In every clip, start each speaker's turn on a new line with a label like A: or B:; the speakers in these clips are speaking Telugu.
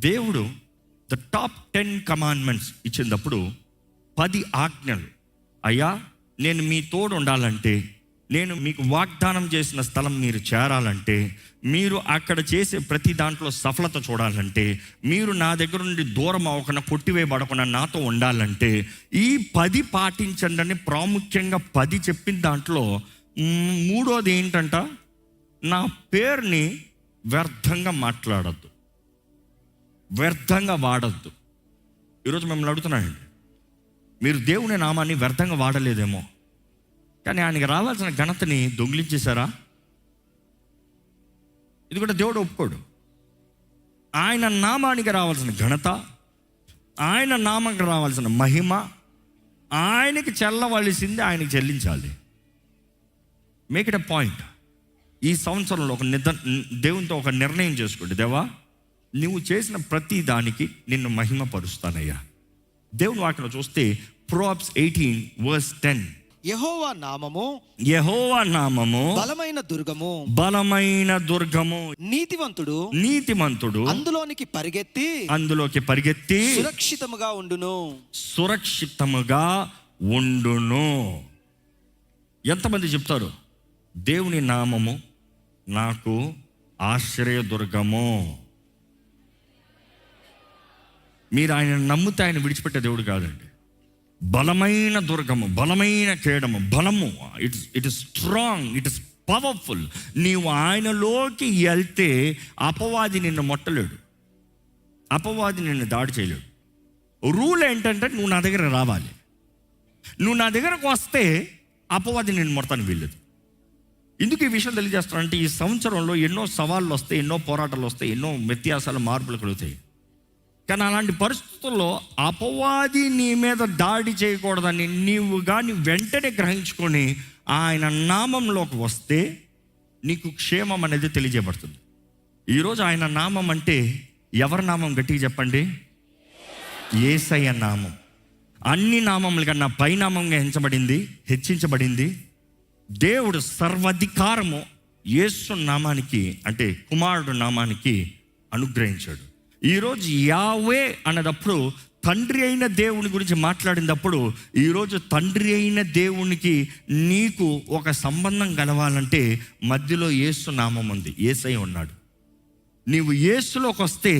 A: దేవుడు ద టాప్ 10 కమాండ్మెంట్స్ ఇచ్చినప్పుడు 10 ఆజ్ఞలు. అయ్యా, నేను మీ తోడు ఉండాలంటే, నేను మీకు వాగ్దానం చేసిన స్థలం మీరు చేరాలంటే, మీరు అక్కడ చేసే ప్రతి దాంట్లో సఫలత చూడాలంటే, మీరు నా దగ్గర నుండి దూరం అవ్వకుండా కొట్టివేయబడకుండా నాతో ఉండాలంటే ఈ 10 పాటించండి అని ప్రాముఖ్యంగా 10 చెప్పిన దాంట్లో మూడోది ఏంటంట, నా పేరుని వ్యర్థంగా మాట్లాడద్దు, వ్యర్థంగా వాడద్దు. ఈరోజు మిమ్మల్ని అడుగుతున్నానండి, మీరు దేవుని నామాన్ని వ్యర్థంగా వాడలేదేమో, కానీ ఆయనకి రావాల్సిన ఘనతని దొంగిలించేశారా? ఇది కూడా దేవుడు ఒప్పుకోడు. ఆయన నామానికి రావాల్సిన ఘనత, ఆయన నామానికి రావాల్సిన మహిమ ఆయనకి చెల్లవలసింది ఆయనకి చెల్లించాలి. Make it a point. ఈ సంవత్సరంలో దేవునితో ఒక నిర్ణయం చేసుకోండి, దేవా నువ్వు చేసిన ప్రతి దానికి నిన్ను మహిమపరుస్తానయ్యా. దేవుని వాక్యం చూస్తే Proverbs 18:10,
B: యెహోవా నామము బలమైన దుర్గము, నీతిమంతుడు అందులోకి పరిగెత్తి
A: సురక్షితముగా ఉండును. ఎంతమంది చెప్తారు, దేవుని నామము నాకు ఆశ్రయదుర్గము? మీరు ఆయన నమ్మితే ఆయన విడిచిపెట్టే దేవుడు కాదండి. బలమైన దుర్గము, బలమైన కేడము, బలము, it is strong, it is powerful. నీవు ఆయనలోకి వెళ్తే అపవాది నిన్ను మొట్టలేడు, అపవాది నిన్ను దాడి చేయలేడు. రూల్ ఏంటంటే నువ్వు నా దగ్గర రావాలి. నువ్వు నా దగ్గరకు వస్తే అపవాది నిన్ను మొడతాను వీల్లేదు. ఎందుకు ఈ విషయం తెలియజేస్తానంటే, ఈ సంవత్సరంలో ఎన్నో సవాళ్ళు వస్తాయి, ఎన్నో పోరాటాలు వస్తాయి, ఎన్నో వ్యత్యాసాలు, మార్పులు కలుగుతాయి. కానీ అలాంటి పరిస్థితుల్లో అపవాది నీ మీద దాడి చేయకూడదని నీవు కానీ వెంటనే గ్రహించుకొని ఆయన నామంలోకి వస్తే నీకు క్షేమం అనేది తెలియజేయబడుతుంది. ఈరోజు ఆయన నామం అంటే ఎవరి నామం? గట్టిగా చెప్పండి. యేసయ్య నామం. అన్ని నామముల కన్నా పైనామంగా హెచ్చించబడింది. దేవుడు సర్వాధికారము యేసు నామానికి, అంటే కుమారుడు నామానికి అనుగ్రహించాడు. ఈరోజు యావే అన్నదప్పుడు తండ్రి అయిన దేవుని గురించి మాట్లాడినప్పుడు, ఈరోజు తండ్రి అయిన దేవునికి నీకు ఒక సంబంధం కలవాలంటే మధ్యలో యేసు నామం ఉంది, యేసయ్య ఉన్నాడు. నీవు యేసులోకి వస్తే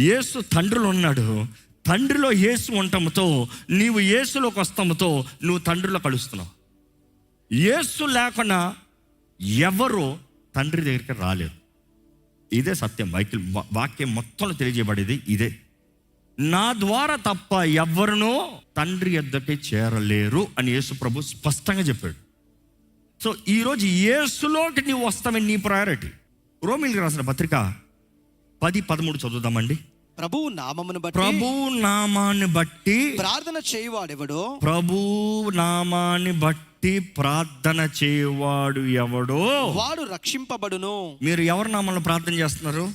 A: యేసు తండ్రిలో ఉన్నాడు, తండ్రిలో యేసు ఉండటంతో నీవు యేసులోకి వస్తాముతో నువ్వు తండ్రిలో కలుస్తున్నావు. యేసు లేకుండా ఎవరు తండ్రి దగ్గరికి రాలేరు. ఇదే సత్యం. వాక్యం మొత్తంలో తెలియజేయబడేది ఇదే. నా ద్వారా తప్ప ఎవరినో తండ్రి యొద్దకే చేరలేరు అని యేసు ప్రభు స్పష్టంగా చెప్పాడు. సో ఈరోజు యేసులోకి నీవు వస్తామని నీ ప్రయారిటీ. రోమీయులకు రాసిన పత్రిక 10:13 చదువుదామండి.
B: ప్రభువు నామాన్ని బట్టి ప్రార్థన చేయవాడు ఎవడో వాడు రక్షింపబడును.
A: మీరు ఎవరి నామంలో ప్రార్థన చేస్తున్నారు?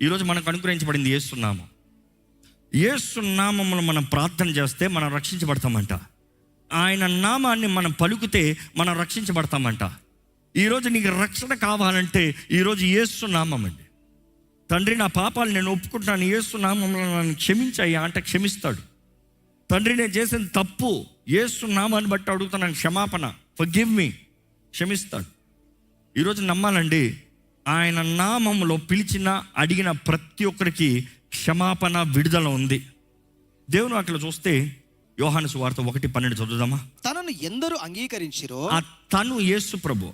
A: ఈరోజు మనకు అనుగ్రహించబడింది యేసు నామం. యేసు నామంలో మనం ప్రార్థన చేస్తే మనం రక్షించబడతామంట. ఆయన నామాన్ని మనం పలుకుతే మనం రక్షించబడతామంట. ఈరోజు నీకు రక్షణ కావాలంటే ఈరోజు యేసు నామం అండి. తండ్రి, నా పాపాలు నేను ఒప్పుకుంటున్నాను, యేసు నామంలో నన్ను క్షమించయ్యా అంటే క్షమిస్తాడు. తండ్రి, నేను చేసిన తప్పు యేసు నామాన్ని బట్టి అడుగుతున్నాను, క్షమాపణ, ఫర్గివ్ మీ, క్షమిస్తాడు. ఈరోజు నమ్మాలండి, ఆయన నామంలో పిలిచిన అడిగిన ప్రతి ఒక్కరికి క్షమాపణ, విడుదల ఉంది. దేవుని వాక్యంలో చూస్తే యోహాను సువార్త 1:12 చదువుదామా.
B: తనను ఎందరు అంగీకరించిరో,
A: తను యేసు ప్రభు,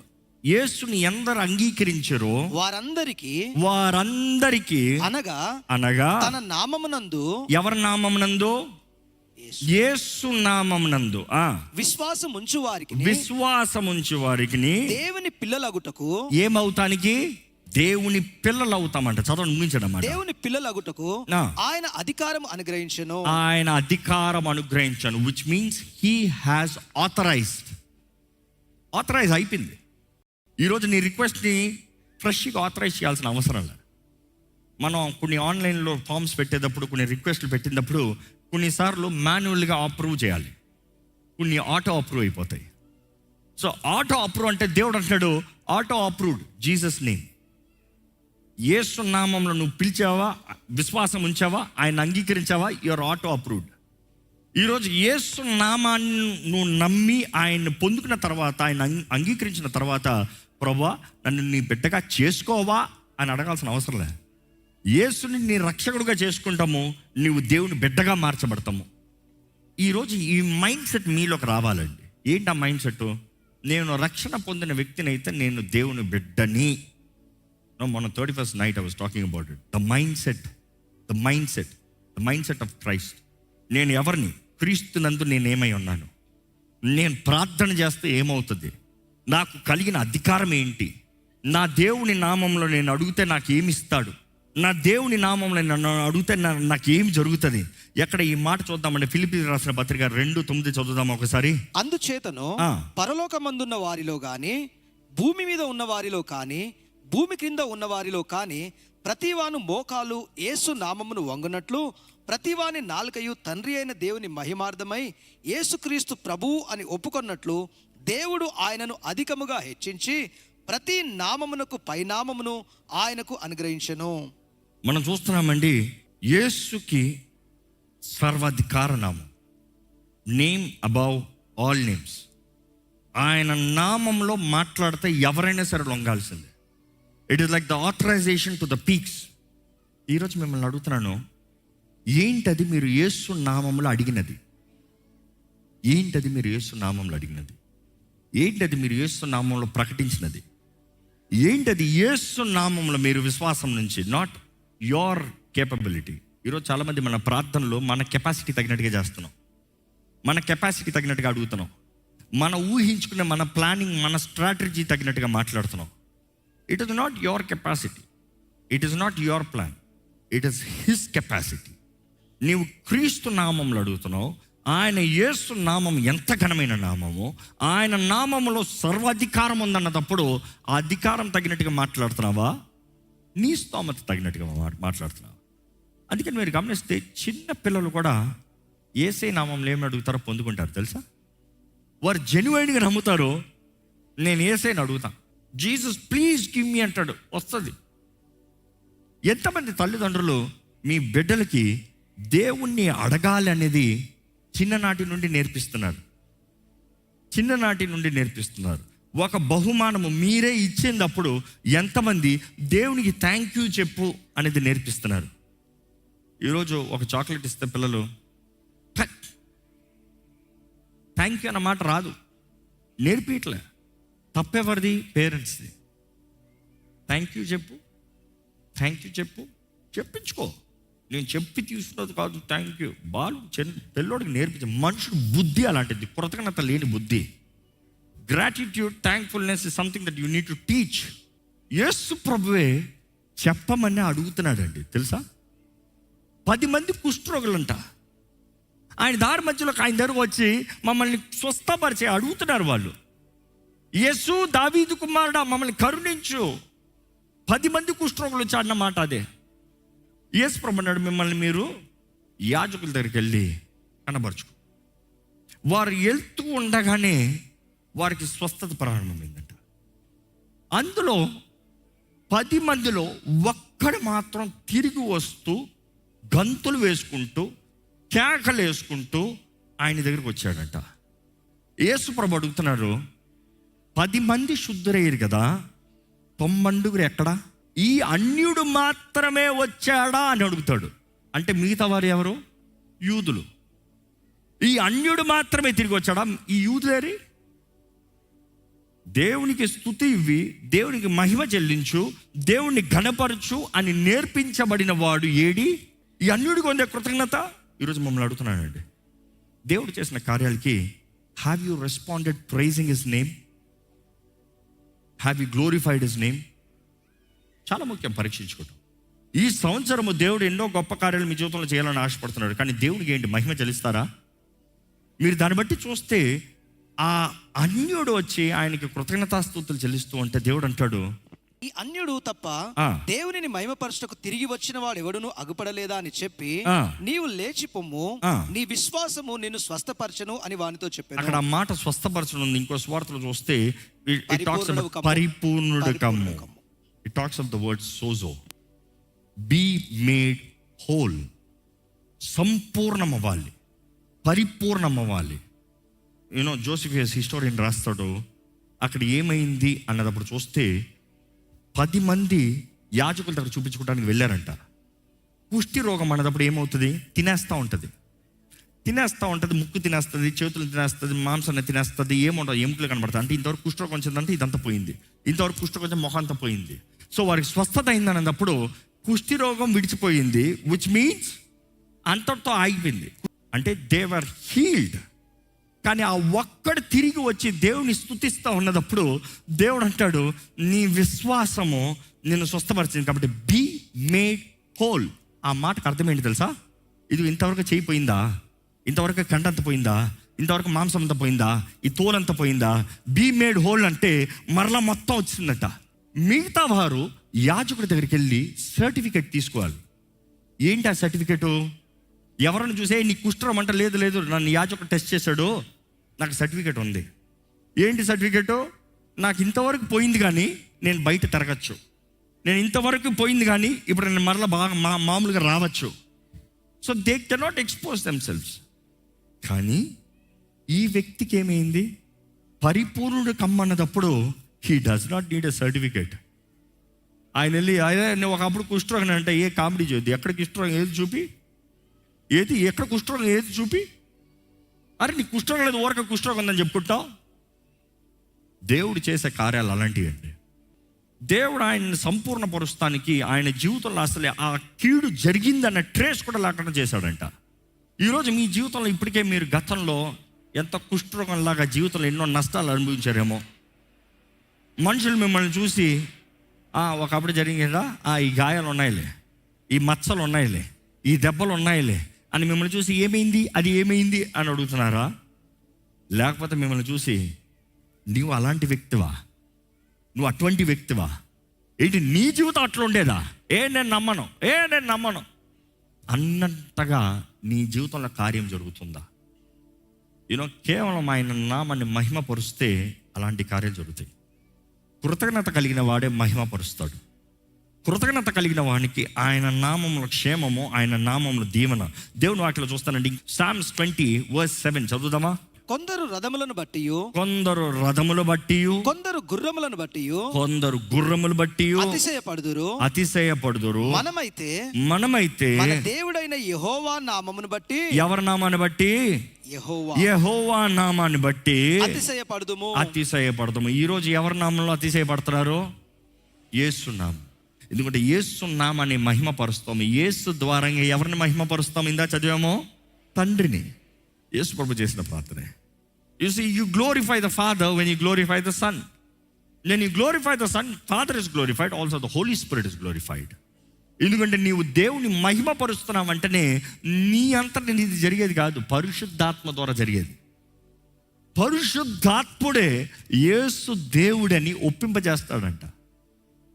A: యేసుని ఎందరు అంగీకరించారో వారందరికీ అనగా
B: తన నామమునందు,
A: ఎవరి నామమునందు? యేసు నామమునందు
B: విశ్వాసముంచు వారికి దేవుని పిల్లలగుటకు,
A: ఏమవుతానికి? దేవుని పిల్లలు అవుతామంట. చదవండి, ముగించడం.
B: దేవుని పిల్లలగుటకు ఆయన అధికారం
A: అనుగ్రహించను, which means he has authorize అయిపోయింది. ఈరోజు నీ రిక్వెస్ట్ని ఫ్రెష్గా ఆథరైజ్ చేయాల్సిన అవసరం లేదు. మనం కొన్ని ఆన్లైన్లో ఫామ్స్ పెట్టేటప్పుడు, కొన్ని రిక్వెస్ట్లు పెట్టినప్పుడు కొన్నిసార్లు మాన్యువల్గా అప్రూవ్ చేయాలి, కొన్ని ఆటో అప్రూవ్ అయిపోతాయి. సో ఆటో అప్రూవ్ అంటే దేవుడు అంటాడు, ఆటో అప్రూవ్డ్ జీసస్ నేమ్. యేసు నామంలో నువ్వు పిలిచావా, విశ్వాసం ఉంచావా, ఆయన అంగీకరించావా, యువర్ ఆటో అప్రూవ్డ్. ఈరోజు యేసు నామాన్ని నువ్వు నమ్మి ఆయన్ని పొందుకున్న తర్వాత, ఆయన అంగీకరించిన తర్వాత, ప్రభువా నన్ను నీ బిడ్డగా చేసుకోవా అని అడగాల్సిన అవసరం లేదు. యేసుని నీ రక్షకుడుగా చేసుకుంటాము, నీవు దేవుని బిడ్డగా మార్చబడతాము. ఈరోజు ఈ మైండ్ సెట్ మీలోకి రావాలండి. ఏంటి ఆ మైండ్ సెట్? నేను రక్షణ పొందిన వ్యక్తిని అయితే నేను దేవుని బిడ్డని. మొన్న 31st night I was talking about it. The mindset of Christ. నేను ఎవరిని? క్రీస్తునందు నేను ఏమై ఉన్నాను? నేను ప్రార్థన చేస్తే ఏమవుతుంది? నాకు కలిగిన అధికారం ఏంటి? నా దేవుని నామంలో నేను అడిగితే నాకు ఏమి ఇస్తాడు? నా దేవుని నామంలో నన్ను అడిగితే నాకు ఏం జరుగుతుంది? ఎక్కడ ఈ మాట చూద్దామంటే ఫిలిప్పీయులకు రాసిన పత్రిక 2:9 చదువుదాం ఒకసారి.
B: అందుచేతను పరలోకమందున్న వారిలో గాని, భూమి మీద ఉన్న వారిలో కానీ, భూమి క్రింద ఉన్న వారిలో కానీ, ప్రతివాను మోకాలు యేసు నామమును వంగునట్లు, ప్రతివాని నాలుకయు తండ్రి అయిన దేవుని మహిమార్థమై యేసుక్రీస్తు ప్రభువు అని ఒప్పుకొన్నట్లు, దేవుడు ఆయనను అధికముగా హెచ్చించి ప్రతి నామమునకు పైనామమును ఆయనకు అనుగ్రహించెను.
A: మనం చూస్తున్నామండి, యేసుకి సర్వాధికార నామం, నేమ్ అబౌవ్ ఆల్ నేమ్స్. ఆయన నామంలో మాట్లాడితే ఎవరైనా సరే లొంగాల్సిందే. It is like the authorization to the peaks. ఈరోజు మిమ్మల్ని అడుగుతున్నాను, ఏంటది మీరు యేసు నామంలో అడిగినది? ఏంటది మీరు యేసు నామంలో అడిగినది? ఏంటది మీరు యేసు నామంలో ప్రకటించినది? ఏంటది యేసు నామంలో మీరు విశ్వాసం నుంచి, నాట్ యోర్ కేపబిలిటీ. ఈరోజు చాలామంది మన ప్రార్థనలో మన కెపాసిటీ తగినట్టుగా చేస్తున్నాం, మన కెపాసిటీ తగినట్టుగా అడుగుతున్నాం, మన ఊహించుకునే మన ప్లానింగ్, మన స్ట్రాటజీ తగినట్టుగా మాట్లాడుతున్నాం. It is not your capacity, it is not your plan, it is his capacity. నీవు క్రీస్తు నామంలో అడుగుతున్నావు. ఆయన యేసు నామం ఎంత ఘనమైన నామము, ఆయన నామంలో సర్వాధికారం ఉందన్నప్పుడు ఆ అధికారం తగినట్టుగా మాట్లాడుతున్నావా, నీ స్తోమత తగినట్టుగా మాట్లాడుతున్నావా? అందుకని మీరు గమనిస్తే చిన్న పిల్లలు కూడా యేసే నామంలో ఏమి అడుగుతారో పొందుకుంటారు తెలుసా? వారు జెన్యున్గా నమ్ముతారు. నేను యేసేని అడుగుతాను, జీసస్ ప్లీజ్ గివ్ మీ అంటాడు, వస్తుంది. ఎంతమంది తల్లిదండ్రులు మీ బిడ్డలకి దేవుణ్ణి అడగాలి అనేది చిన్ననాటి నుండి నేర్పిస్తున్నారు. ఒక బహుమానము మీరే ఇచ్చేటప్పుడు ఎంతమంది దేవునికి థ్యాంక్ యూ చెప్పు అనేది నేర్పిస్తున్నారు? ఈరోజు ఒక చాక్లెట్ ఇస్తే పిల్లలు థ్యాంక్ యూ అన్న మాట రాదు, నేర్పియట్లే. తప్పెవరిది? పేరెంట్స్ది. థ్యాంక్ యూ చెప్పు, చెప్పించుకో. నేను చెప్పి తీసుకున్నది కాదు థ్యాంక్ యూ. పిల్లోడికి నేర్పించే మనుషుడు బుద్ధి అలాంటిది, కృతజ్ఞత లేని బుద్ధి. Gratitude, thankfulness is something that you need to teach. Yesu ప్రభువే చెప్పమని అడుగుతున్నాడండి తెలుసా? 10 మంది కుష్ఠరోగులంట ఆయన దారి మధ్యలోకి ఆయన దగ్గరకు వచ్చి మమ్మల్ని స్వస్థపరిచే అడుగుతున్నారు వాళ్ళు. యేసు దావీదు కుమారుడా మమ్మల్ని కరుణించు. 10 మంది కుష్ఠరోగులు వచ్చి అన్నమాట అదే. యేసు ప్రభు అన్నాడు, మిమ్మల్ని మీరు యాజకుల దగ్గరికి వెళ్ళి కనబరుచుకో. వారు వెళ్తూ ఉండగానే వారికి స్వస్థత ప్రారంభమైందంట. అందులో 10 మందిలో ఒక్కడు మాత్రం తిరిగి వస్తూ గంతులు వేసుకుంటూ కేకలు వేసుకుంటూ ఆయన దగ్గరికి వచ్చాడంట. యేసు ప్రభు అడుగుతున్నారు, 10 మంది శుద్ధురయ్యారు కదా, 90 ఎక్కడా? ఈ అన్యుడు మాత్రమే వచ్చాడా అని అడుగుతాడు. అంటే మిగతా వారు ఎవరు? యూదులు. ఈ అన్యుడు మాత్రమే తిరిగి వచ్చాడా? ఈ యూదులేరి? దేవునికి స్తుతి ఇవ్వి, దేవునికి మహిమ చెల్లించు, దేవుణ్ణి ఘనపరచు అని నేర్పించబడిన వాడు ఏడి? ఈ అన్యుడికి ఉండే కృతజ్ఞత. ఈరోజు మమ్మల్ని అడుగుతున్నానండి, దేవుడు చేసిన కార్యాలకి have you responded praising his name? Have you glorified his name? చాలా ముఖ్యం పరీక్షించుకోవటం. ఈ సంవత్సరము దేవుడు ఎన్నో గొప్ప కార్యాలు మీ జీవితంలో చేయాలని ఆశపడుతున్నాడు, కానీ దేవుడికి ఏంటి? మహిమ చెల్లిస్తారా? మీరు దాన్ని బట్టి చూస్తే ఆ అన్యుడు వచ్చి ఆయనకి కృతజ్ఞతాస్తుతులు చెల్లిస్తూ ఉంటే దేవుడు అంటాడు,
B: ఈ అన్యుడు తప్ప దేవునిని మహిమపరచుటకు తిరిగి వచ్చిన వాడు ఎవడును అగుపడలేదా అని చెప్పి నీవు లేచి పొమ్ము, నీ విశ్వాసము నిన్ను స్వస్థపరచను అని వానితో చెప్పాను.
A: అక్కడ ఆ మాట స్వస్థపరచను ఉంది. ఇంకో స్వార్థలో చూస్తే పరిపూర్ణుడు కమ్ము. It talks of the word sozo. Be made whole. సంపూర్ణం అవ్వాలి, పరిపూర్ణం అవ్వాలి. జోసెఫియస్ హిస్టోరియన్ రాస్తాడు, అక్కడ ఏమైంది అన్నదప్పుడు చూస్తే 10 మంది యాజకుల దగ్గర చూపించుకోవడానికి వెళ్ళారంట. కుష్టి రోగం అన్నదప్పుడు ఏమవుతుంది? తినేస్తూ ఉంటుంది, ముక్కు తినేస్తుంది, చేతులు తినేస్తుంది, మాంసాన్ని తినేస్తుంది, ఏముండదు, ఎముకలు కనబడతాయి. అంటే ఇంతవరకు కుష్ఠరోగం వచ్చిందంటే ఇదంతా పోయింది, ఇంతవరకు కుష్ఠరోగం కొంచెం మొహంతా పోయింది. సో వారికి స్వస్థత అయిందన్నప్పుడు కుష్టి రోగం విడిచిపోయింది, విచ్ మీన్స్ అంతటితో ఆగిపోయింది. అంటే దే వర్ హీల్డ్. కానీ ఆ ఒక్కడు తిరిగి వచ్చి దేవుని స్తుతిస్తూ ఉన్నదప్పుడు దేవుడు అంటాడు, నీ విశ్వాసము నిన్ను స్వస్థపరిచింది కాబట్టి బీ మేడ్ హోల్. ఆ మాటకు అర్థం ఏంటి తెలుసా? ఇది ఇంతవరకు చేయిపోయిందా, ఇంతవరకు కండంత పోయిందా, ఇంతవరకు మాంసం అంతా పోయిందా, ఈ తోలంతా పోయిందా? బీ మేడ్ హోల్ అంటే మరలా మొత్తం వచ్చిందట. మిగతా వారు యాజకుడి దగ్గరికి వెళ్ళి సర్టిఫికెట్ తీసుకోవాలి. ఏంటి ఆ సర్టిఫికెటు? ఎవరిని చూసే నీ కుష్ఠరోగం అంటే లేదు నన్ను యాజకుడు టెస్ట్ చేశాడు, నాకు సర్టిఫికెట్ ఉంది. ఏంటి సర్టిఫికెటు? నాకు ఇంతవరకు పోయింది కానీ నేను బయట తిరగచ్చు, నేను ఇంతవరకు పోయింది కానీ ఇప్పుడు నేను మరలా బాగా మామూలుగా రావచ్చు. So they cannot expose themselves. కానీ ఈ వ్యక్తికి ఏమైంది? పరిపూర్ణుడు కమ్మన్నదప్పుడు he does not need a certificate. ఆయన వెళ్ళి ఆయన ఒకప్పుడు కుష్ఠరోగం అంటే ఏ కామెడీ చేయొద్దు, ఎక్కడ కుష్ఠరోగం ఏది చూపి, ఏది ఎక్కడ కుష్ఠరోగం ఏది చూపి, అరే నీ కుష్ఠరోగం లేదు, ఊరక కుష్ఠరోగం ఉందని చెప్పుకుంటావు. దేవుడు చేసే కార్యాలు అలాంటివి అండి. దేవుడు ఆయన్ని సంపూర్ణపరుస్తానికి ఆయన జీవితంలో అసలే ఆ కీడు జరిగిందన్న ట్రేస్ కూడా లేకుండా చేశాడంట. ఈరోజు మీ జీవితంలో ఇప్పటికే మీరు గతంలో ఎంత కుష్ఠరోగంలాగా జీవితంలో ఎన్నో నష్టాలు అనుభవించారేమో. మనుషులు మిమ్మల్ని చూసి ఒకప్పుడు జరిగిందా, ఈ గాయాలు ఉన్నాయిలే, ఈ మచ్చలు ఉన్నాయిలే, ఈ దెబ్బలు ఉన్నాయిలే అని మిమ్మల్ని చూసి ఏమైంది, అది ఏమైంది అని అడుగుతున్నారా? లేకపోతే మిమ్మల్ని చూసి నువ్వు అలాంటి వ్యక్తివా, నువ్వు అటువంటి వ్యక్తివా, ఏంటి నీ జీవితం అట్లా ఉండేదా, నేను నమ్మను అన్నట్టుగా నీ జీవితంలో కార్యం జరుగుతుందా? కేవలం ఆయన నామాన్ని మహిమపరుస్తే అలాంటి కార్యాలు జరుగుతాయి. కృతజ్ఞత కలిగిన వాడే మహిమపరుస్తాడు. కృతజ్ఞత కలిగిన వానికి ఆయన నామముల క్షేమము, ఆయన నామముల దీవెన. దేవుని వాటిలో చూస్తానండి. Psalms 20:7 చదువుదామా?
B: కొందరు రథములను బట్టి,
A: కొందరు రథములు బట్టి,
B: కొందరు గుర్రములను బట్టి,
A: కొందరు గుర్రములు బట్టి అతిశయపడుదురు. మనమైతే
B: మన దేవుడైన యెహోవా నామమును బట్టి,
A: ఎవరి నామాన్ని బట్టి? యెహోవా నామాన్ని బట్టి అతిశయపడదుము. ఈ రోజు ఎవరి నామంలో అతిశయపడుతున్నారు? యేసు నామం. ఎందుకంటే యేసు నామాన్ని మహిమపరుస్తాము. యేసు ద్వారా ఎవరిని మహిమపరుస్తాము? ఇందా చదివామో తండ్రిని. యేసు ప్రభు చేసిన ప్రార్థనే. You see, you glorify the Father when you glorify the Son. When you glorify the Son, Father is glorified, also the Holy Spirit is glorified. ఎందుకంటే నీవు దేవుని మహిమపరుస్తున్నావు అంటేనే నీ అంతటి నీది జరిగేది కాదు, పరిశుద్ధాత్మ ద్వారా జరిగేది. పరిశుద్ధాత్ముడే యేసు దేవుడని ఒప్పింపజేస్తాడంట.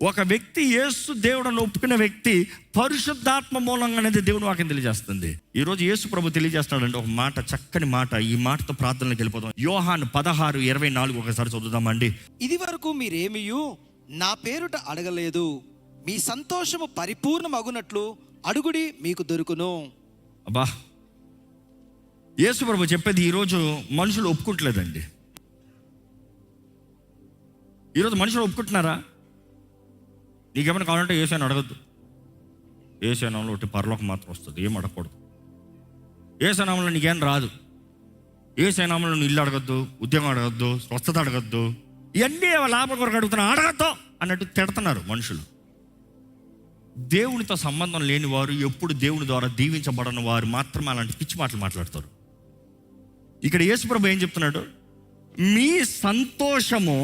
A: ఒక వ్యక్తి యేసు దేవుడని ఒప్పుకునే వ్యక్తి పరిశుద్ధాత్మ మూలంగా అనేది దేవుని వాక్యం తెలియజేస్తుంది. ఈరోజు యేసు ప్రభు తెలియజేస్తాడంటే ఒక మాట, చక్కని మాట. ఈ మాటతో ప్రార్థనలోకి వెళ్ళిపోతాం. యోహాను 16:24 ఒకసారి చదువుదామండి.
B: ఇది వరకు మీరేమియు నా పేరుట అడగలేదు, మీ సంతోషము పరిపూర్ణమగునట్లు అడుగుడి, మీకు దొరుకును.
A: అబ్బా, యేసు ప్రభు చెప్పేది ఈరోజు మనుషులు ఒప్పుకుంటలేదండి. ఈరోజు మనుషులు ఒప్పుకుంటున్నారా? నీకేమైనా కావాలంటే యేసయ్యను అడగద్దు. యేసయ్య నామములో ఒకటి పరలోకం మాత్రం వస్తుంది, ఏం అడగకూడదు. యేసయ్య నామములో నీకేం రాదు. యేసయ్య నామములో నువ్వు ఇల్లు అడగద్దు, ఉద్యోగం అడగద్దు, స్వస్థత అడగద్దు, ఇవన్నీ లాభం కొరకు అడుగుతున్నా, అడగద్దు అన్నట్టు తిడుతున్నారు మనుషులు. దేవునితో సంబంధం లేని వారు, ఎప్పుడు దేవుని ద్వారా దీవించబడని వారు మాత్రమే అలాంటి పిచ్చి మాటలు మాట్లాడతారు. ఇక్కడ యేసుప్రభు ఏం చెప్తున్నాడు? మీ సంతోషము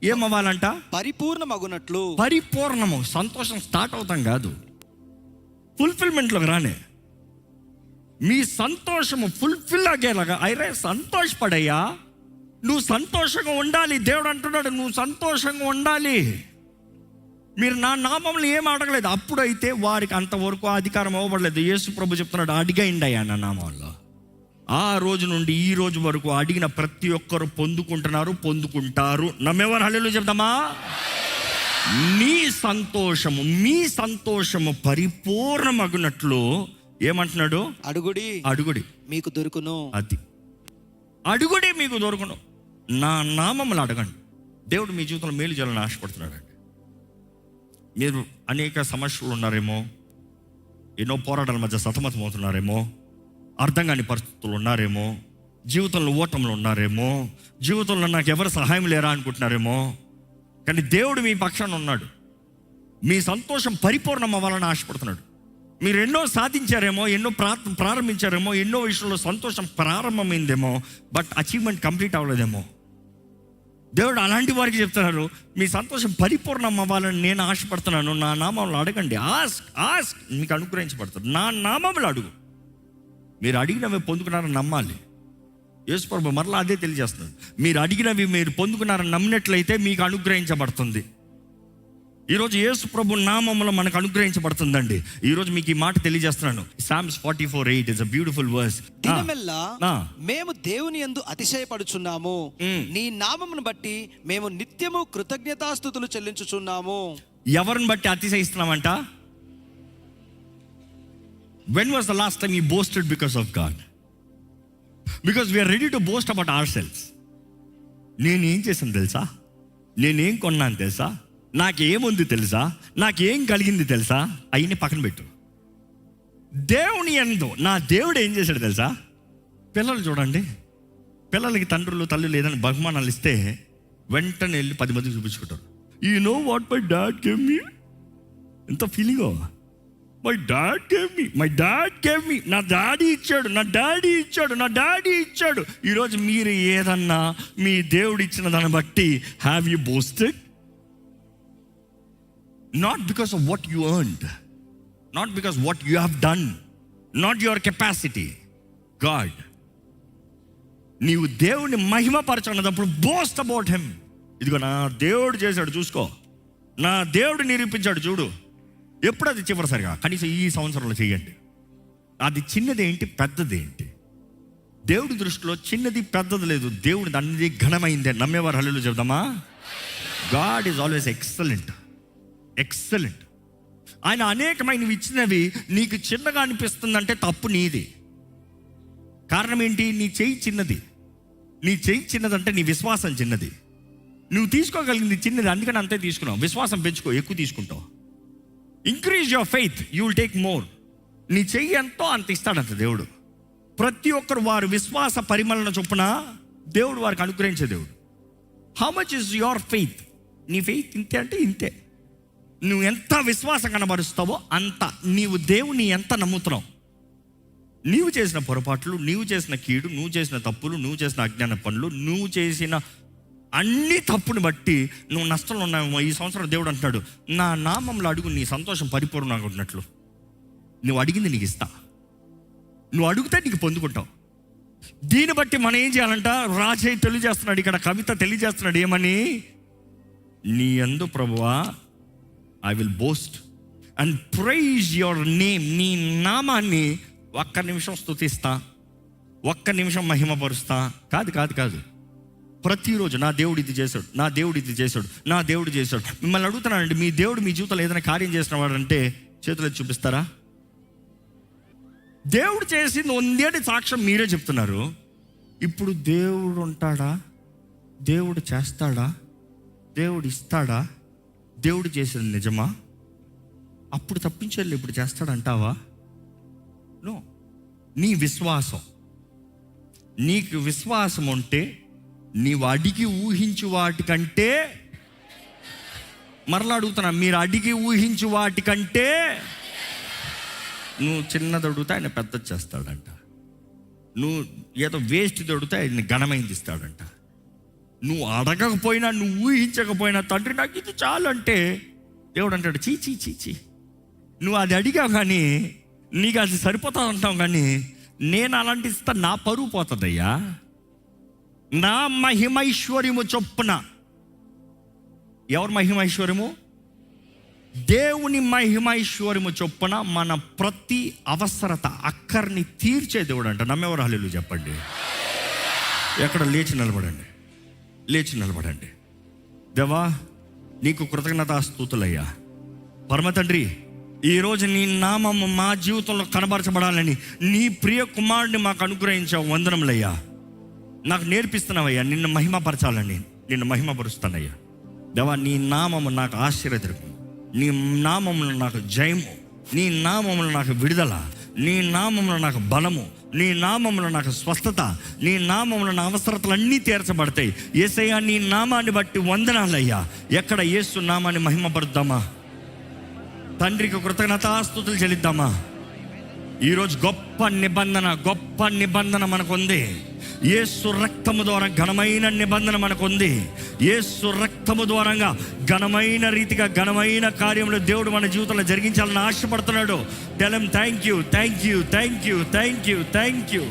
A: ఏమవ్వాలంట?
B: పరిపూర్ణమగునట్లు.
A: పరిపూర్ణము. సంతోషం స్టార్ట్ అవుతాం కాదు, ఫుల్ఫిల్మెంట్లోకి రానే. మీ సంతోషము ఫుల్ఫిల్ అయ్యేలాగా అయిరే సంతోషపడయ్యా, నువ్వు సంతోషంగా ఉండాలి. దేవుడు అంటున్నాడు నువ్వు సంతోషంగా ఉండాలి. మీరు నా నామంలో ఏం అడగలేదు, అప్పుడైతే వారికి అంతవరకు అధికారం ఇవ్వబడలేదు. యేసు ప్రభు చెప్తున్నాడు అడిగండి అయ్యా నా నామంలో. ఆ రోజు నుండి ఈ రోజు వరకు అడిగిన ప్రతి ఒక్కరు పొందుకుంటున్నారు, పొందుకుంటారు. నమ్మేవారు హల్లెలూయా చెప్తామా? నీ సంతోషము, మీ సంతోషము పరిపూర్ణమగునట్లు ఏమంటున్నాడు?
B: అడుగుడి
A: అడుగుడి
B: మీకు దొరుకును.
A: అది అడుగుడి మీకు దొరుకును. నా నామములు అడగండి. దేవుడు మీ జీవితంలో మేలు చేయాలని ఆశపడుతున్నాడండి. మీరు అనేక సమస్యలు ఉన్నారేమో, ఎన్నో పోరాటాల మధ్య సతమతం అవుతున్నారేమో, అర్థం కాని పరిస్థితులు ఉన్నారేమో, జీవితంలో ఓటములు ఉన్నారేమో, జీవితంలో నాకు ఎవరు సహాయం లేరా అనుకుంటున్నారేమో, కానీ దేవుడు మీ పక్షాన ఉన్నాడు. మీ సంతోషం పరిపూర్ణం అవ్వాలని ఆశపడుతున్నాడు. మీరు ఎన్నో సాధించారేమో, ఎన్నో ప్రారంభించారేమో, ఎన్నో విషయంలో సంతోషం ప్రారంభమైందేమో, బట్ అచీవ్మెంట్ కంప్లీట్ అవ్వలేదేమో. దేవుడు అలాంటి వారికి చెప్తున్నారు, మీ సంతోషం పరిపూర్ణం అవ్వాలని నేను ఆశపడుతున్నాను. నా నామంలో అడగండి. ఆస్క్ మీకు అనుగ్రహించబడుతుంది. నా నామంలో అడుగు. మీరు అడిగినవి పొందుకున్నారని నమ్మాలి. యేసు ప్రభువు మరలా అదే తెలియజేస్తున్నాడు. మీరు అడిగినవి మీరు పొందుకున్నారని నమ్మినట్లయితే మీకు అనుగ్రహించబడుతుంది. ఈరోజు యేసు ప్రభు నామములో మనకు అనుగ్రహించబడుతుందండి. ఈరోజు మీకు ఈ మాట తెలియజేస్తున్నాను. Psalms 44:8 is a beautiful verse.
B: దినమెల్లా మేము దేవుని యందు అతిశయపడుచున్నాము, నీ నామమును బట్టి మేము నిత్యము కృతజ్ఞతాస్తుతులు చెల్లించుచున్నాము.
A: ఎవరిని బట్టి అతిశయిస్తున్నామంట? When was the last time you boasted because of God? Because we are ready to boast about ourselves. నేనేం చేశాను తెలుసా, నేనేం కొన్నాను తెలుసా, నాకేముంది తెలుసా, నాకేం కలిగింది తెలుసా, అయిన పక్కన పెట్టు. దేవుని యందు నా దేవుడు ఏం చేశాడు తెలుసా? పిల్లలు చూడండి, పిల్లలకి తండ్రులు తల్లులు ఏదైనా బహుమానాలు ఇస్తే వెంటనే వెళ్ళి 10 మందికి చూపించుకుంటారు. You know what my dad gave me. ఎంత ఫీలింగో, మై డాడ్ గేవ్ మీ, నా డాడీ ఇచ్చాడు, నా డాడీ ఇచ్చాడు, నా డాడీ ఇచ్చాడు. ఈరోజు మీరు ఏదన్నా మీ దేవుడు ఇచ్చిన దాన్ని బట్టి have you boasted? Not because of what you earned, not because what you have done, not your capacity. God, నీవు దేవుని మహిమపరచుకున్నప్పుడు boast about him. ఇదిగో నా దేవుడు చేశాడు చూసుకో, నా దేవుడు నిరూపించాడు చూడు. ఎప్పుడు అది చివరిసరిగా, కనీసం ఈ సంవత్సరంలో చేయండి. అది చిన్నది ఏంటి పెద్దది ఏంటి? దేవుడి దృష్టిలో చిన్నది పెద్దది లేదు. దేవుడి అన్ని ఘనమైందే. నమ్మేవారు హల్లెలూయా చెప్దామా? God is always excellent. ఆయన అనేకమైనవి ఇచ్చినవి నీకు చిన్నగా అనిపిస్తుందంటే తప్పు నీది. కారణం ఏంటి? నీ చెయ్యి చిన్నది. నీ చెయ్యి చిన్నదంటే నీ విశ్వాసం చిన్నది. నువ్వు తీసుకోగలిగింది చిన్నది, అందుకని అంతే తీసుకున్నావు. విశ్వాసం పెంచుకో, ఎక్కువ తీసుకుంటావు. Increase your faith, you will take more. నీ చెయ్యి ఎంతో అంత ఇస్తాడంట దేవుడు. ప్రతి ఒక్కరు వారి విశ్వాస పరిమళన చొప్పున దేవుడు వారికి అనుగ్రహించే దేవుడు. How much is your faith? నీ ఫెయిత్ ఇంతే అంటే ఇంతే. నువ్వు ఎంత విశ్వాసం కనబరుస్తావో అంత. నీవు దేవుని ఎంత నమ్ముతున్నావు. నీవు చేసిన పొరపాట్లు, నీవు చేసిన కీడు, నువ్వు చేసిన తప్పులు, నువ్వు చేసిన అజ్ఞాన పనులు, నువ్వు చేసిన అన్ని తప్పుని బట్టి నువ్వు నష్టంలో ఉన్నావేమో. ఈ సంవత్సరం దేవుడు అంటున్నాడు, నా నామంలో అడుగు, నీ సంతోషం పరిపూర్ణంగా ఉన్నట్లు. నువ్వు అడిగింది నీకు ఇస్తా. నువ్వు అడిగితే నీకు పొందుకుంటావు. దీన్ని బట్టి మనం ఏం చేయాలంట? రాజయ్య తెలియజేస్తున్నాడు, ఇక్కడ కవిత తెలియజేస్తున్నాడు ఏమని? నీ యందు ప్రభువా I will boast and praise your name. నీ నామాన్ని ఒక్క నిమిషం స్తుతిస్తా, ఒక్క నిమిషం మహిమపరుస్తా. కాదు. ప్రతిరోజు నా దేవుడు ఇది చేశాడు, నా దేవుడు ఇది చేశాడు, నా దేవుడు చేశాడు. మిమ్మల్ని అడుగుతున్నానండి, మీ దేవుడు మీ జీవితంలో ఏదైనా కార్యం చేసిన వాడంటే చేతులు ఎత్తి చూపిస్తారా? దేవుడు చేసింది ఉందేటి సాక్ష్యం మీరే చెప్తున్నారు. ఇప్పుడు దేవుడు ఉంటాడా? దేవుడు చేస్తాడా? దేవుడు ఇస్తాడా? దేవుడు చేసేది నిజమా? అప్పుడు తప్పించాలి, ఇప్పుడు చేస్తాడంటావా? నో. నీ విశ్వాసం, నీకు విశ్వాసం ఉంటే నీవు అడిగి ఊహించు వాటికంటే, మరలా అడుగుతున్నా, మీరు అడిగి ఊహించు వాటికంటే నువ్వు చిన్నది అడిగితే ఆయన పెద్దది చేస్తాడంట. నువ్వు ఏదో వేస్ట్ అడిగితే ఆయన ఘనమైంది ఇస్తాడంట. నువ్వు అడగకపోయినా, నువ్వు ఊహించకపోయినా, తండ్రి నాకు ఇది చాలు అంటే దేవుడు అంటాడు చీ. నువ్వు అది అడిగావు కానీ నీకు అది సరిపోతుంది అంటావు, కానీ నేను అలాంటి ఇస్తా, నా పరువు పోతుందయ్యా. నా మహిమైశ్వర్యము చొప్పున. ఎవరి మహిమైశ్వర్యము? దేవుని మహిమైశ్వర్యము చొప్పున మన ప్రతి అవసరత, అక్కర్ని తీర్చే దేవుడు అంట. నమ్మేవారు హల్లెలూయా చెప్పండి. ఎక్కడ లేచి నిలబడండి. దేవా నీకు కృతజ్ఞతాస్తుతులయ్యా. పరమ తండ్రి, ఈరోజు నీ నామము మా జీవితంలో కనబరచబడాలని నీ ప్రియ కుమారుడిని మాకు అనుగ్రహించావు. వందనములయ్యా. నాకు నేర్పిస్తున్నావయ్యా నిన్ను మహిమపరచాలని. నిన్ను మహిమపరుస్తానయ్యా. దేవా, నీ నామము నాకు ఆశీర్వదము, నీ నామములో నాకు జయము, నీ నామములో నాకు విడుదల, నీ నామములో నాకు బలము, నీ నామములో నాకు స్వస్థత, నీ నామములో నా అవసరతలన్నీ తీర్చబడతాయి. యేసయ్యా, నీ నామాన్ని బట్టి వందనాలయ్యా. ఎక్కడ యేసు నామాన్ని మహిమపరుద్దామా? తండ్రికి కృతజ్ఞతాస్తుతులు చెల్లిద్దామా? ఈరోజు గొప్ప నిబంధన మనకు ఉంది. యేసు రక్తము ద్వారా ఘనమైన నిబంధన మనకు ఉంది. యేసు రక్తము ద్వారంగా ఘనమైన రీతిగా ఘనమైన కార్యములు దేవుడు మన జీవితంలో జరిగించాలని ఆశపడుతున్నాడు. Tell him thank you, thank you, thank you, thank you, thank you.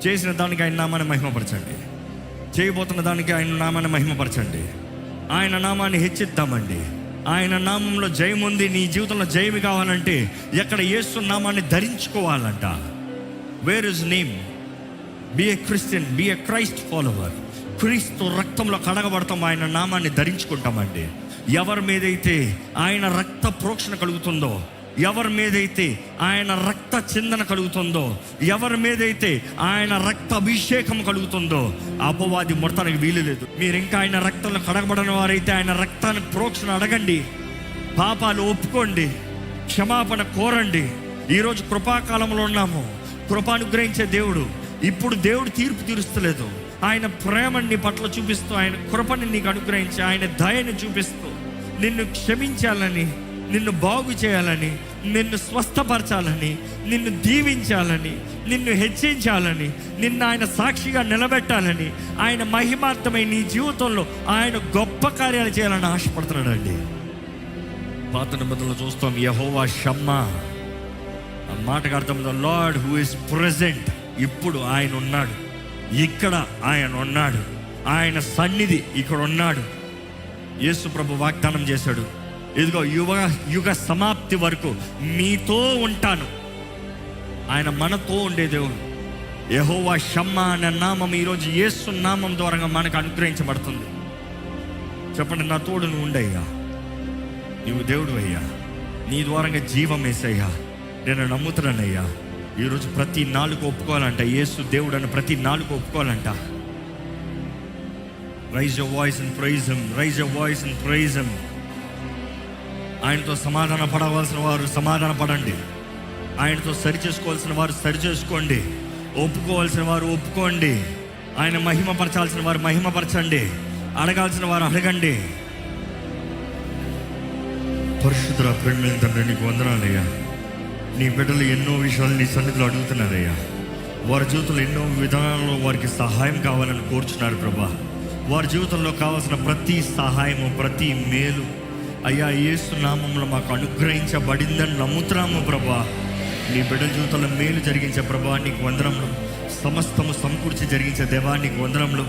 A: చేసిన దానికి ఆయన నామాన్ని మహిమపరచండి. చేయబోతున్న దానికి ఆయన నామాన్ని మహిమపరచండి. ఆయన నామాన్ని హెచ్చిద్దామండి. ఆయన నామంలో జయం ఉంది. నీ జీవితంలో జయమి కావాలంటే ఎక్కడ యేసు నామాన్ని ధరించుకోవాలంట. Where is name? Be a Christian, be a Christ follower. క్రీస్తు రక్తంలో కడగబడతాం, ఆయన నామాన్ని ధరించుకుంటామండి. ఎవరి మీదైతే ఆయన రక్త ప్రోక్షణ కలుగుతుందో, ఎవరి మీదైతే ఆయన రక్త చిందన కలుగుతుందో, ఎవరి మీదైతే ఆయన రక్త అభిషేకం కలుగుతుందో, అపవాది మొత్తానికి వీలు లేదు. మీరు ఇంకా ఆయన రక్తంలో కడగబడిన వారైతే ఆయన రక్తానికి ప్రోక్షణ అడగండి, పాపాలు ఒప్పుకోండి, క్షమాపణ కోరండి. ఈరోజు కృపాకాలంలో ఉన్నాము. కృపానుగ్రహించే దేవుడు. ఇప్పుడు దేవుడు తీర్పు తీరుస్తలేదు. ఆయన ప్రేమని నీ పట్ల చూపిస్తూ, ఆయన కృపని నీకు అనుగ్రహించి, ఆయన దయని చూపిస్తూ, నిన్ను క్షమించాలని, నిన్ను బాగు చేయాలని, నిన్ను స్వస్థపరచాలని, నిన్ను దీవించాలని, నిన్ను హెచ్చించాలని, నిన్ను ఆయన సాక్షిగా నిలబెట్టాలని, ఆయన మహిమార్థమై నీ జీవితంలో ఆయన గొప్ప కార్యాలు చేయాలని ఆశపడుతున్నాడండి. పాత నిబంధనలో చూస్తాం, యెహోవా షమ్మా. ఆ మాటకు అర్థం the lord who is present. ఇప్పుడు ఆయన ఉన్నాడు, ఇక్కడ ఆయన ఉన్నాడు, ఆయన సన్నిధి ఇక్కడ ఉన్నాడు. యేసు ప్రభు వాగ్దానం చేశాడు, ఇదిగో యుగ సమాప్తి వరకు మీతో ఉంటాను. ఆయన మనతో ఉండే దేవుడు. యెహోవా షమ్మా అనే నామం ఈరోజు యేసు నామం ద్వారా మనకు అనుగ్రహించబడుతుంది. చెప్పండి, నా తోడు నువ్వు ఉండయ్యా, నువ్వు దేవుడు అయ్యా, నీ ద్వారంగా జీవం వేసయ్యా. నేను నమ్ముతున్నానయ్యా. ఈరోజు ప్రతి నాలుగు ఒప్పుకోవాలంట, యేసు దేవుడు అని ప్రతి నాలుగు ఒప్పుకోవాలంట. Raise your voice and praise him, raise your voice and praise him. ఆయనతో సమాధాన పడవలసిన వారు సమాధాన పడండి, ఆయనతో సరి చేసుకోవాల్సిన వారు సరి చేసుకోండి, ఒప్పుకోవాల్సిన వారు ఒప్పుకోండి, ఆయన మహిమపరచాల్సిన వారు మహిమపరచండి, అడగాల్సిన వారు అడగండి. పరిశుద్ధ ప్రేమ తండ్రి, నీకు వందనాలయ్యా. నీ బిడ్డలు ఎన్నో విషయాలు నీ సన్నిధిలో అడుగుతున్నారయ్యా. వారి జీవితంలో ఎన్నో విధానాల్లో వారికి సహాయం కావాలని కోరుచున్నారు ప్రభా. వారి జీవితంలో కావాల్సిన ప్రతి సహాయము, ప్రతి మేలు అయ్యా యేసు నామంలో మాకు అనుగ్రహించబడిందని నమ్ముతున్నాము ప్రభా. నీ బిడ్డల జీవితంలో మేలు జరిగించే ప్రభా నీకు వందనములు. సమస్తము సమకూర్చి జరిగించే దేవానికి వందనములు.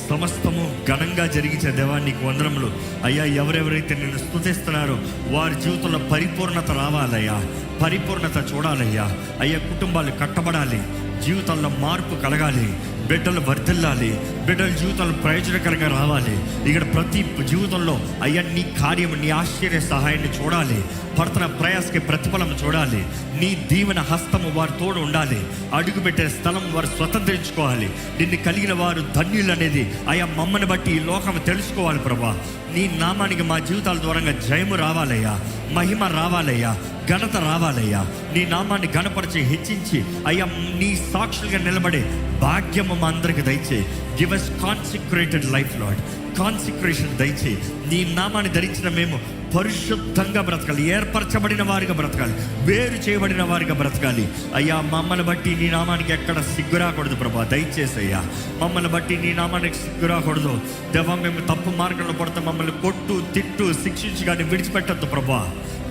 A: సమస్తము ఘనంగా జరిగించే దేవానికి వందనములు. అయ్యా, ఎవరెవరైతే నిన్ను స్తుతిస్తున్నారో వారి జీవితంలో పరిపూర్ణత రావాలయ్యా, పరిపూర్ణత చూడాలయ్యా. అయ్యా, కుటుంబాలు కట్టబడాలి, జీవితంలో మార్పు కలగాలి, బిడ్డలు వర్ధిల్లాలి, బిడ్డల జీవితంలో ప్రయోజనకరంగా రావాలి. ఇక్కడ ప్రతి జీవితంలో అయ్యా నీ కార్యము, నీ ఆశ్చర్య సహాయాన్ని చూడాలి, పడుతున్న ప్రయాసకి ప్రతిఫలం చూడాలి. నీ దీవెన హస్తము వారి తోడు ఉండాలి. అడుగుపెట్టే స్థలం వారు స్వతంత్రించుకోవాలి. నిన్ను కలిగిన వారు ధన్యులు అనేది అయ్యా మమ్మల్ని బట్టి ఈ లోకం తెలుసుకోవాలి ప్రభా. నీ నామానికి మా జీవితాల ద్వారంగా జయము రావాలయ్యా, మహిమ రావాలయ్యా, ఘనత రావాలయ్యా. నీ నామాన్ని ఘనపరిచి హెచ్చించి అయ్యా నీ సాక్షులుగా నిలబడే భాగ్యము మా అందరికి దయచేయి. Give us consecrated life lord, consecration దయచేయి. నీ నామాన్ని ధరించిన మేము పరిశుద్ధంగా బ్రతకాలి, ఏర్పరచబడిన వారిగా బ్రతకాలి, వేరు చేయబడిన వారిగా బ్రతకాలి. అయ్యా, మమ్మల్ని బట్టి నీ నామానికి ఎక్కడ సిగ్గు రాకూడదు ప్రభా. దయచేసి అయ్యా మమ్మల్ని బట్టి నీ నామానికి సిగ్గు రాకూడదు దేవా. మేము తప్పు మార్గంలో పడితే మమ్మల్ని కొట్టు, తిట్టు, శిక్షించి కానీ విడిచిపెట్టద్దు ప్రభా,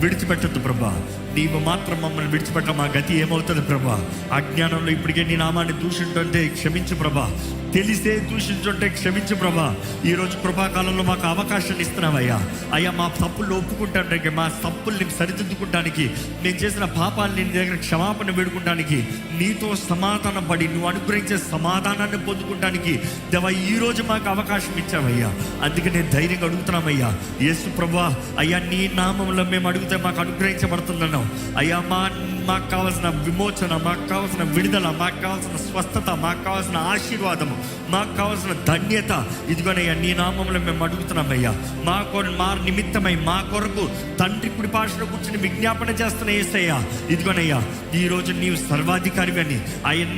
A: విడిచిపెట్టద్దు ప్రభా. నీవు మాత్రం మమ్మల్ని విడిచిపెట్ట మా గతి ఏమవుతుంది ప్రభా? అజ్ఞానంలో ఇప్పటికే నీ నామాన్ని దూషింటుంటే క్షమించు ప్రభా, తెలిసే దూషించుంటే క్షమించు ప్రభా. ఈరోజు కృపాకాలంలో మాకు అవకాశాన్ని ఇస్తున్నావయ్యా. అయ్యా మా తప్పులు ఒప్పుకుంటానికి, మా తప్పుల్ని సరిదిద్దుకుంటానికి, నేను చేసిన పాపాలని నీ దగ్గర క్షమాపణ వేడుకుంటానికి, నీతో సమాధానం పడి నువ్వు అనుగ్రహించే సమాధానాన్ని పొందుకుంటానికి దేవా ఈరోజు మాకు అవకాశం ఇచ్చావయ్యా. అందుకే నేను ధైర్యంగా అడుగుతున్నామయ్యా, యేసు ప్రభా, అయ్యా నీ నామంలో మేము అడిగితే మాకు అనుగ్రహించబడుతుందన్నావు అయ్యా. మాకు కావాల్సిన విమోచన, మాకు కావాల్సిన విడుదల, మాకు కావాల్సిన స్వస్థత, మాకు కావాల్సిన ఆశీర్వాదము, మాకు కావాల్సిన ధన్యత ఇదిగోనయ్యా నీ నామంలో మేము అడుగుతున్నామయ్యా. మా నిమిత్తమై మా కొరకు తండ్రి కుడి పార్శ్వలో కూర్చుని విజ్ఞాపన చేస్తున్న యేసయ్యా, ఇదిగోనయ్యా ఈరోజు నీవు సర్వాధికారివి అని,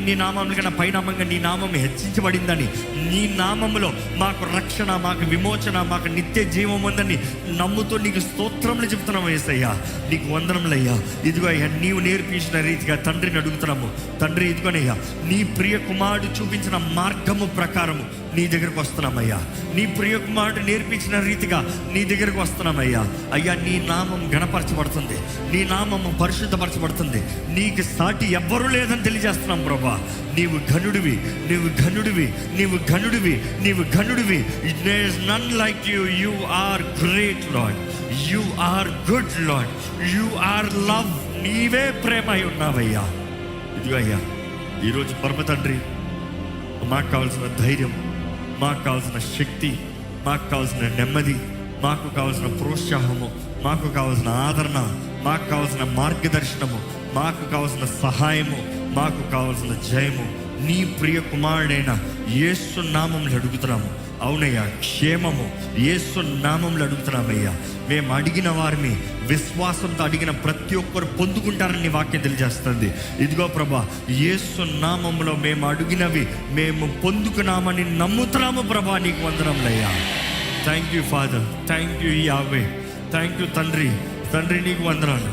A: నీ నామముల కన్నా పైనామంగా నీ నామం హెచ్చించబడిందని, నీ నామములో మాకు రక్షణ, మాకు విమోచన, మాకు నిత్య జీవం ఉందని నమ్ముతూ నీకు స్తోత్రములు చెప్తున్నాము యేసయ్యా. నీకు వందనములయ్యా. ఇదిగో అయ్యా నీవు నేర్పించిన రీతిగా తండ్రిని అడుగుతున్నాము. తండ్రి ఇదిగోనయ్యా నీ ప్రియ కుమారుడు చూపించిన మార్గము ప్రకారము నీ దగ్గరకు వస్తున్నామయ్యా. నీ ప్రియ కుమారుడు నేర్పించిన రీతిగా నీ దగ్గరకు వస్తున్నామయ్యా. అయ్యా నీ నామం గణపరచబడుతుంది, నీ నామము పరిశుద్ధపరచబడుతుంది. నీకు సాటి ఎవ్వరూ లేదని తెలియజేస్తున్నాం ప్రభా. నీవు ఘనుడివి, నీవు ఘనుడివి, నీవు ఘనుడివి, నీవు ఘనుడివి. There is none like you. You are great Lord, you are good Lord, you are love. నీవే ప్రేమ అయి ఉన్నావయ్యా. ఇదిగో అయ్యా ఈరోజు పరమ తండ్రి, మాకు కావాల్సిన ధైర్యం, మాకు కావాల్సిన శక్తి, మాకు కావాల్సిన నెమ్మది, మాకు కావాల్సిన ప్రోత్సాహము, మాకు కావాల్సిన ఆదరణ, మాకు కావాల్సిన మార్గదర్శనము, మాకు కావాల్సిన సహాయము, మాకు కావాల్సిన జయము నీ ప్రియ కుమారుడైన యేసు నామములో అడుగుతున్నాము. అవునయ్యా, క్షేమము యేసు నామములో అడుగుతున్నామయ్యా. మేము అడిగిన వారిని విశ్వాసంతో అడిగిన ప్రతి ఒక్కరు పొందుకుంటారని నీ వాక్యం తెలియజేస్తుంది. ఇదిగో ప్రభా, యేసు నామములో మేము అడిగినవి మేము పొందుకున్నామని నమ్ముతున్నాము ప్రభా. నీకు వందనములయ్యా. Thank you father, thank you Yahweh, thank you తండ్రి. తండ్రి నీకు వందనాలు.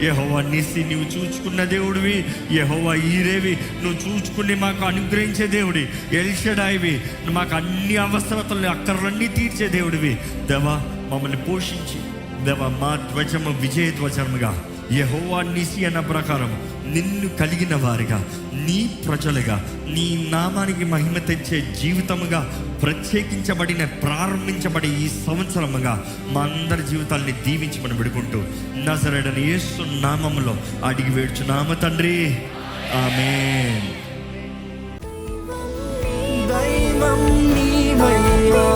A: యెహోవా నిస్సి నువ్వు చూచుకున్న దేవుడివి, యెహోవా ఈరేవి నువ్వు చూచుకుని మాకు అనుగ్రహించే దేవుడి, ఎల్షడాయివి మాకు అన్ని అవసరతలు అక్కర్లన్నీ తీర్చే దేవుడివి. దేవా మమ్మల్ని పోషించి దేవా మా ధ్వజము విజయ ధ్వజముగా, యెహోవా నిస్సి అన్న ప్రకారం నిన్ను కలిగిన వారిగా, నీ ప్రజలుగా, నీ నామానికి మహిమ తెచ్చే జీవితముగా ప్రత్యేకించబడిన ప్రారంభించబడి ఈ సంవత్సరముగా మా అందరి జీవితాల్ని దీవించమని పెడుకుంటూ నజరేయుడైన యేసు నామములో అడిగి వేడుచున్నాము తండ్రి, ఆమేన్.
C: దైవం నీవయ్యా.